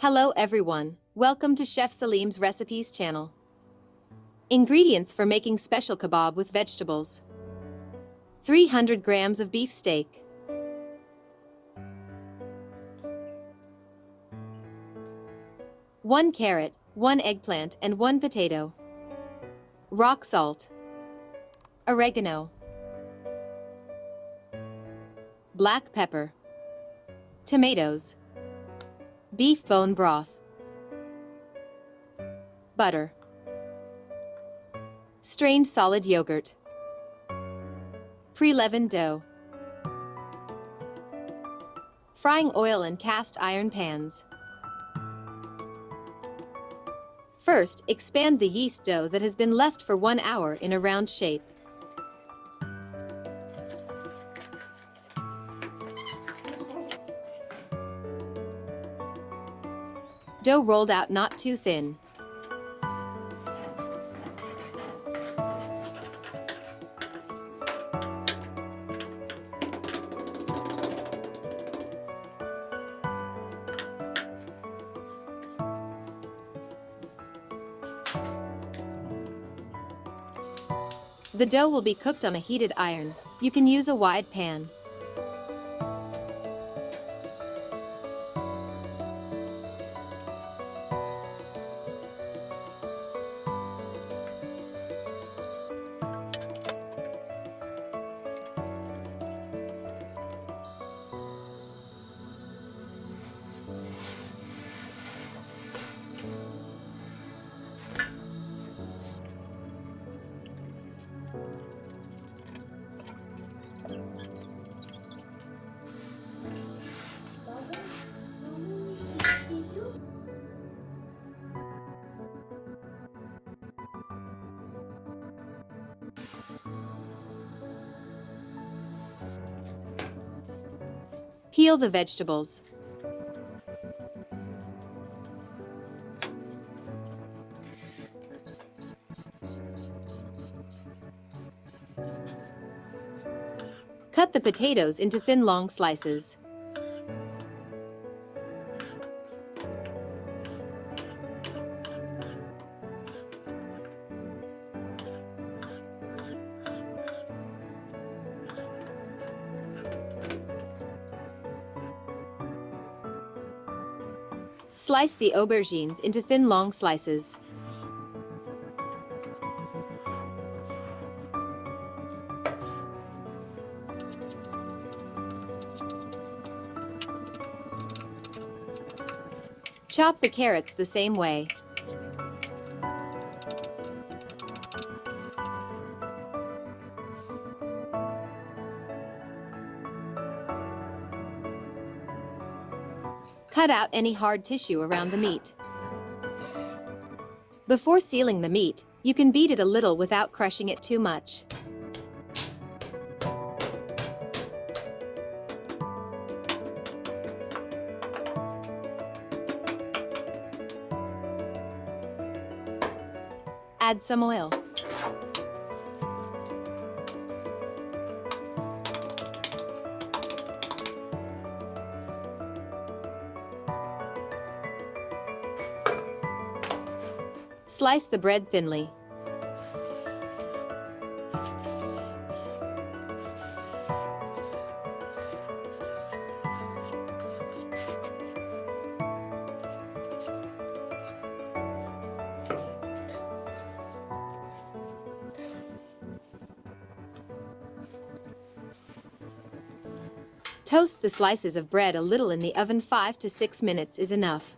Hello everyone, welcome to Chef Salim's Recipes channel. Ingredients for making special kebab with vegetables. 300 grams of beef steak. 1 carrot, 1 eggplant and 1 potato. Rock salt. Oregano. Black pepper. Tomatoes. Beef bone broth. Butter. Strained solid yogurt. Pre-leavened dough. Frying oil in cast iron pans. First, expand the yeast dough that has been left for 1 hour in a round shape. Dough rolled out not too thin. The dough will be cooked on a heated iron. You can use a wide pan. Peel the vegetables. Cut the potatoes into thin long slices. Slice the aubergines into thin long slices. Chop the carrots the same way. Cut out any hard tissue around the meat. Before sealing the meat, you can beat it a little without crushing it too much. Add some oil. Slice the bread thinly. Toast the slices of bread a little in the oven. 5 to 6 minutes is enough.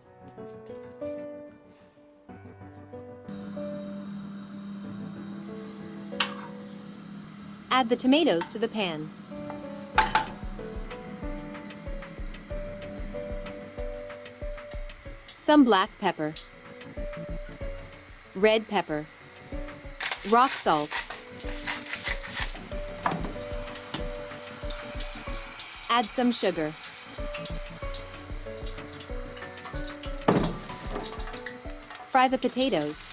Add the tomatoes to the pan. Some black pepper, red pepper, rock salt, add some sugar. Fry the potatoes.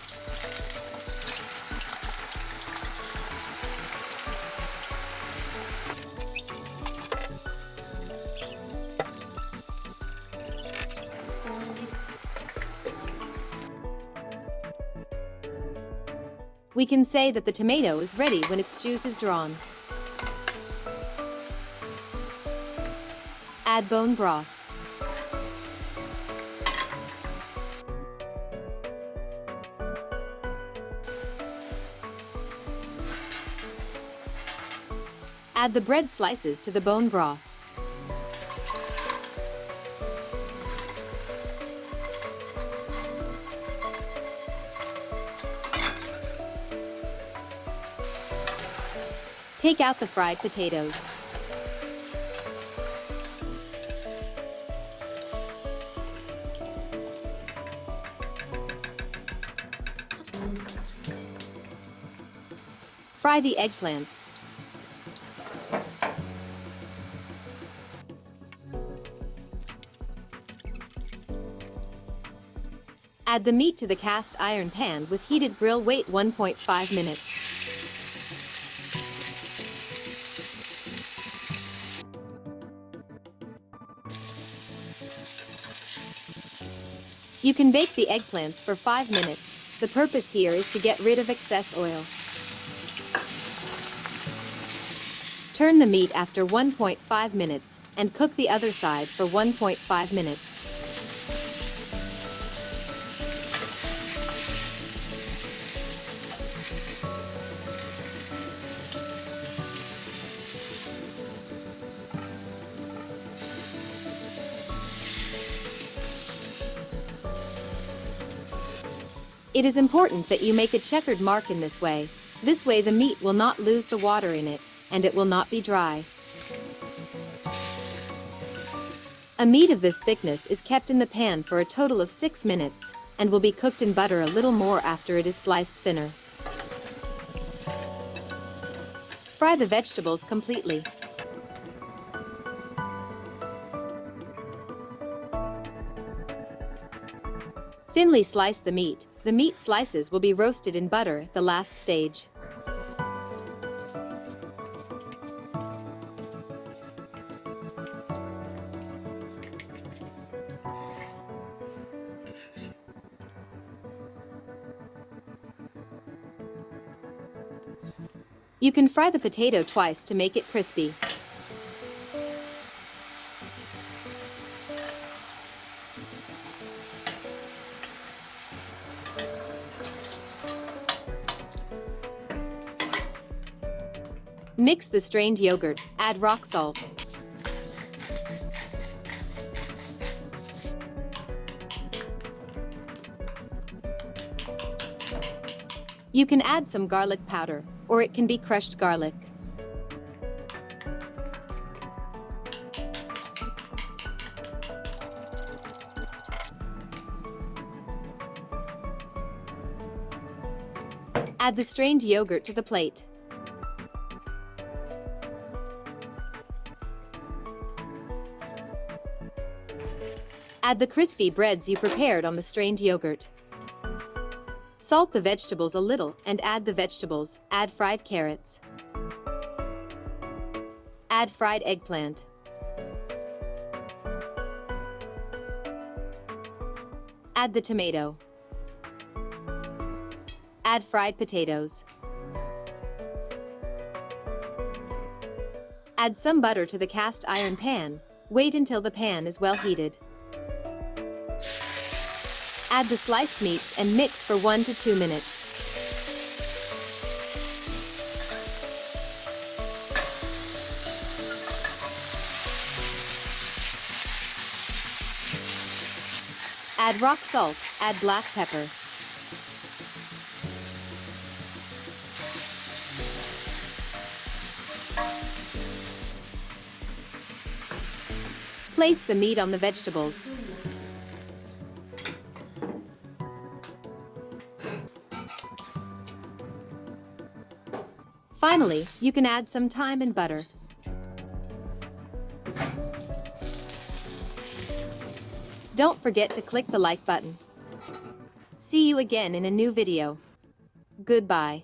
We can say that the tomato is ready when its juice is drawn. Add bone broth. Add the bread slices to the bone broth. Take out the fried potatoes. Fry the eggplants. Add the meat to the cast iron pan with heated grill. Wait 1.5 minutes. You can bake the eggplants for 5 minutes. The purpose here is to get rid of excess oil. Turn the meat after 1.5 minutes and cook the other side for 1.5 minutes. It is important that you make a checkered mark in this way. This way the meat will not lose the water in it, and it will not be dry. A meat of this thickness is kept in the pan for a total of 6 minutes, and will be cooked in butter a little more after it is sliced thinner. Fry the vegetables completely. Thinly slice the meat. The meat slices will be roasted in butter, the last stage. You can fry the potato twice to make it crispy. Mix the strained yogurt, add rock salt. You can add some garlic powder, or it can be crushed garlic. Add the strained yogurt to the plate. Add the crispy breads you prepared on the strained yogurt. Salt the vegetables a little and add the vegetables. Add fried carrots. Add fried eggplant. Add the tomato. Add fried potatoes. Add some butter to the cast iron pan. Wait until the pan is well heated. Add the sliced meats and mix for 1 to 2 minutes. Add rock salt, add black pepper. Place the meat on the vegetables. Finally, you can add some thyme and butter. Don't forget to click the like button. See you again in a new video. Goodbye.